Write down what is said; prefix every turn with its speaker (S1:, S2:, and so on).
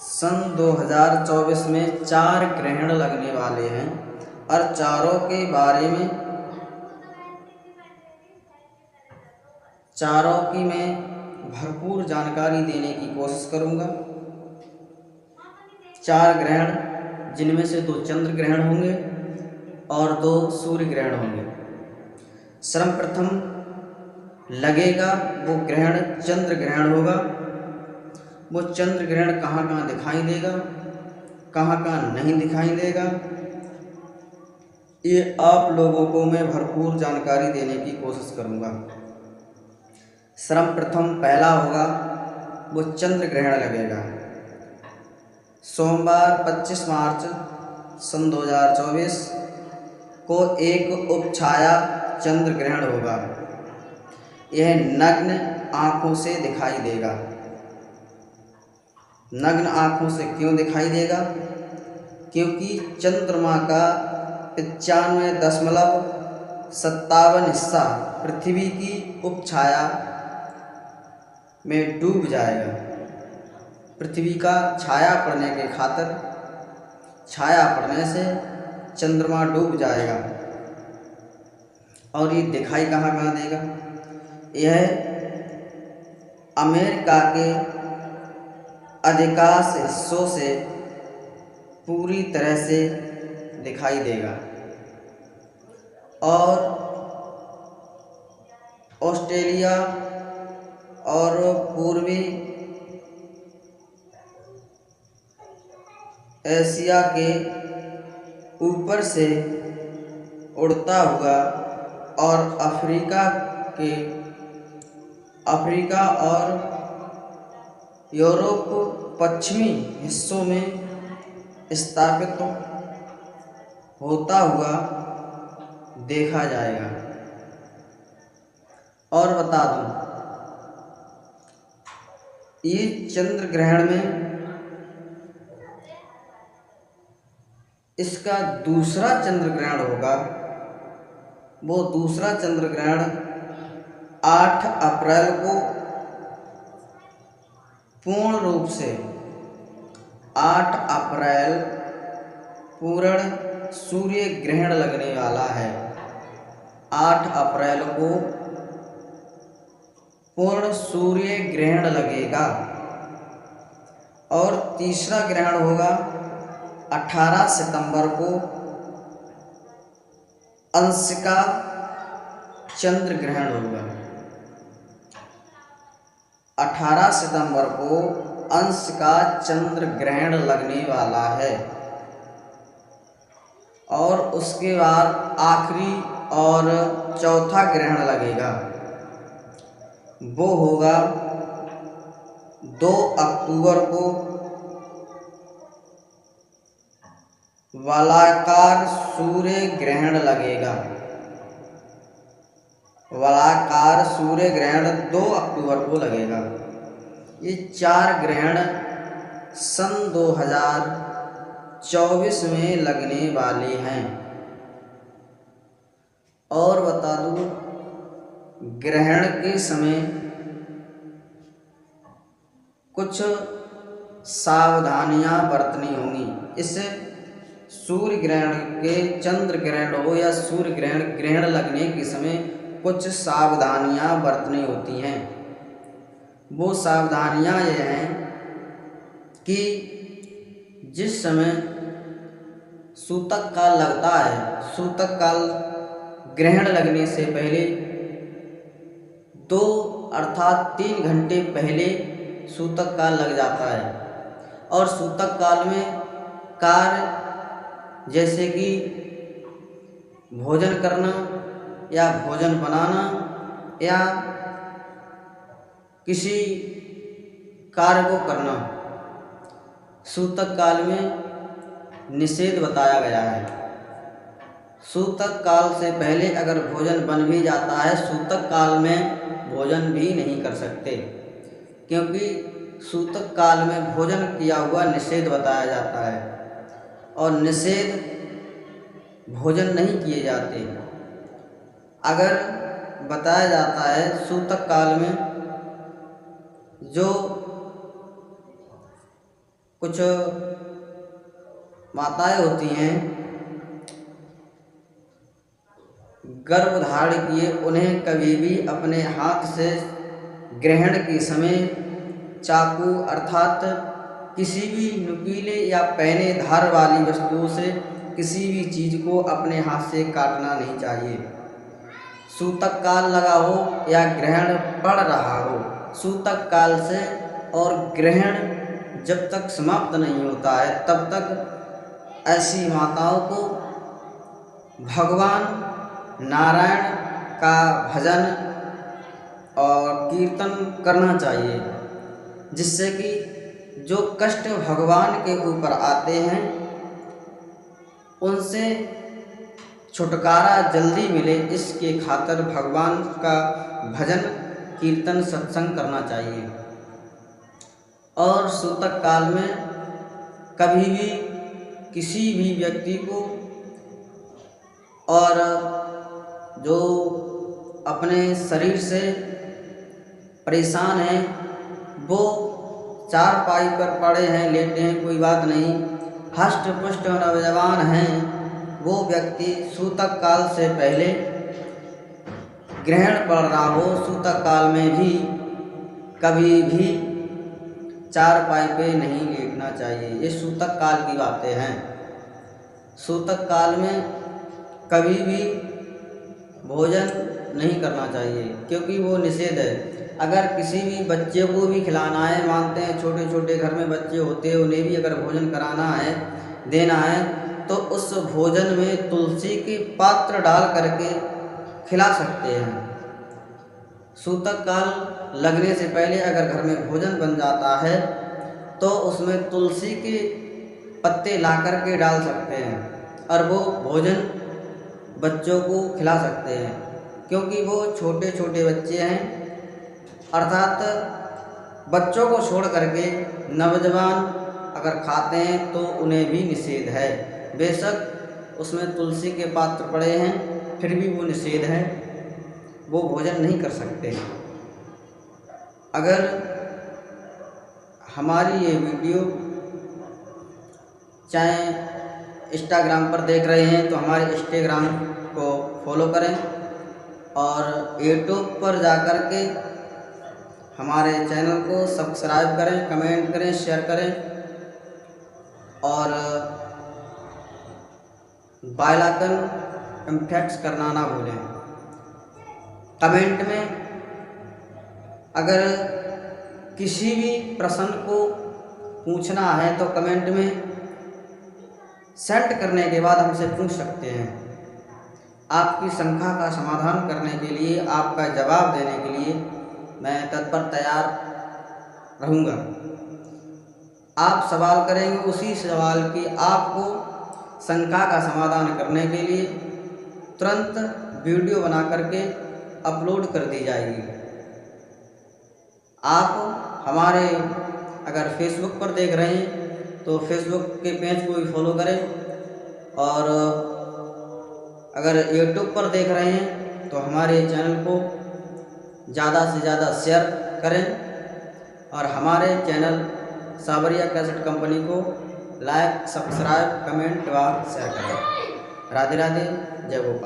S1: सन 2024 में 4 ग्रहण लगने वाले हैं और चारों के बारे में चारों की मैं भरपूर जानकारी देने की कोशिश करूंगा। 4 ग्रहण जिनमें से 2 चंद्र ग्रहण होंगे और 2 सूर्य ग्रहण होंगे। सर्वप्रथम लगेगा वो ग्रहण चंद्र ग्रहण होगा। वो चंद्र ग्रहण कहाँ कहाँ दिखाई देगा, कहाँ कहाँ नहीं दिखाई देगा, ये आप लोगों को मैं भरपूर जानकारी देने की कोशिश करूँगा। सर्वप्रथम पहला होगा वो चंद्र ग्रहण लगेगा। सोमवार 25 मार्च सन 2024 को एक उपछाया चंद्र ग्रहण होगा। यह नग्न आँखों से दिखाई देगा। नग्न आँखों से क्यों दिखाई देगा? क्योंकि चंद्रमा का 95.57 हिस्सा पृथ्वी की उपछाया में डूब जाएगा। पृथ्वी का छाया पड़ने के खातिर छाया पड़ने से चंद्रमा डूब जाएगा। और ये दिखाई कहाँ कहाँ देगा? यह अमेरिका के अधिकांश हिस्सों से पूरी तरह से दिखाई देगा और ऑस्ट्रेलिया और पूर्वी एशिया के ऊपर से उड़ता हुआ और अफ्रीका और यूरोप पश्चिमी हिस्सों में स्थापित होता हुआ देखा जाएगा। और बता दूं, ये चंद्र ग्रहण में इसका दूसरा चंद्र ग्रहण होगा। वो दूसरा चंद्र ग्रहण 8 अप्रैल को पूर्ण रूप से 8 अप्रैल पूर्ण सूर्य ग्रहण लगने वाला है। 8 अप्रैल को पूर्ण सूर्य ग्रहण लगेगा। और तीसरा ग्रहण होगा 18 सितंबर को अंशिका चंद्र ग्रहण होगा। 18 सितंबर को अंशिका चंद्र ग्रहण लगने वाला है। और उसके बाद आखिरी और चौथा ग्रहण लगेगा। वो होगा 2 अक्टूबर को वलयाकार सूर्य ग्रहण लगेगा। वलयाकार सूर्य ग्रहण 2 अक्टूबर को लगेगा। ये 4 ग्रहण सन 2024 में लगने वाले हैं। और बता दूं, ग्रहण के समय कुछ सावधानियां बरतनी होंगी। इस सूर्य ग्रहण के चंद्र ग्रहण हो या सूर्य ग्रहण लगने के समय कुछ सावधानियां बरतनी होती हैं। वो सावधानियां ये हैं कि जिस समय सूतक काल लगता है, सूतक काल ग्रहण लगने से पहले 2 अर्थात 3 घंटे पहले सूतक काल लग जाता है। और सूतक काल में कार्य जैसे कि भोजन करना या भोजन बनाना या किसी कार्य को करना सूतक काल में निषेध बताया गया है। सूतक काल से पहले अगर भोजन बन भी जाता है, सूतक काल में भोजन भी नहीं कर सकते, क्योंकि सूतक काल में भोजन किया हुआ निषेध बताया जाता है और निषेध भोजन नहीं किए जाते। अगर बताया जाता है सूतक काल में जो कुछ माताएं होती हैं गर्भ धारण किए, उन्हें कभी भी अपने हाथ से ग्रहण के समय चाकू अर्थात किसी भी नुकीले या पैने धार वाली वस्तुओं से किसी भी चीज़ को अपने हाथ से काटना नहीं चाहिए। सूतक काल लगा हो या ग्रहण पड़ रहा हो, सूतक काल से और ग्रहण जब तक समाप्त नहीं होता है तब तक ऐसी माताओं को भगवान नारायण का भजन और कीर्तन करना चाहिए, जिससे कि जो कष्ट भगवान के ऊपर आते हैं उनसे छुटकारा जल्दी मिले, इसके खातिर भगवान का भजन कीर्तन सत्संग करना चाहिए। और सूतक काल में कभी भी किसी भी व्यक्ति को और जो अपने शरीर से परेशान हैं, वो चारपाई पर पड़े हैं, लेटे हैं, कोई बात नहीं, हष्ट पुष्ट नौजवान हैं, वो व्यक्ति सूतक काल से पहले ग्रहण पड़ रहा हो, सूतक काल में भी कभी भी चारपाई पे नहीं लेटना चाहिए। ये सूतक काल की बातें हैं। सूतक काल में कभी भी भोजन नहीं करना चाहिए, क्योंकि वो निषेध है। अगर किसी भी बच्चे को भी खिलाना है, मानते हैं छोटे छोटे घर में बच्चे होते हैं, उन्हें भी अगर भोजन कराना है, देना है, तो उस भोजन में तुलसी के पात्र डाल करके खिला सकते हैं। सूतक काल लगने से पहले अगर घर में भोजन बन जाता है तो उसमें तुलसी के पत्ते ला करके डाल सकते हैं और वो भोजन बच्चों को खिला सकते हैं, क्योंकि वो छोटे छोटे बच्चे हैं, अर्थात बच्चों को छोड़ करके नौजवान अगर खाते हैं तो उन्हें भी निषेध है। बेशक उसमें तुलसी के पात्र पड़े हैं, फिर भी वो निषेध है, वो भोजन नहीं कर सकते। अगर हमारी ये वीडियो चाहे इंस्टाग्राम पर देख रहे हैं तो हमारे इंस्टाग्राम को फॉलो करें और यूट्यूब पर जाकर के हमारे चैनल को सब्सक्राइब करें, कमेंट करें, शेयर करें और बेल आइकन इम्फेक्ट करना ना भूलें। कमेंट में अगर किसी भी प्रश्न को पूछना है तो कमेंट में सेंड करने के बाद हमसे पूछ सकते हैं। आपकी शंका का समाधान करने के लिए, आपका जवाब देने के लिए मैं तत्पर तैयार रहूँगा। आप सवाल करेंगे, उसी सवाल की आपको शंका का समाधान करने के लिए तुरंत वीडियो बना करके अपलोड कर दी जाएगी। आप हमारे अगर फेसबुक पर देख रहे हैं तो फेसबुक के पेज को भी फॉलो करें और अगर यूट्यूब पर देख रहे हैं तो हमारे चैनल को ज़्यादा से ज़्यादा शेयर करें और हमारे चैनल सावरिया कैसेट कंपनी को लाइक, सब्सक्राइब, कमेंट व शेयर करें। राधे राधे, जय गोपाल।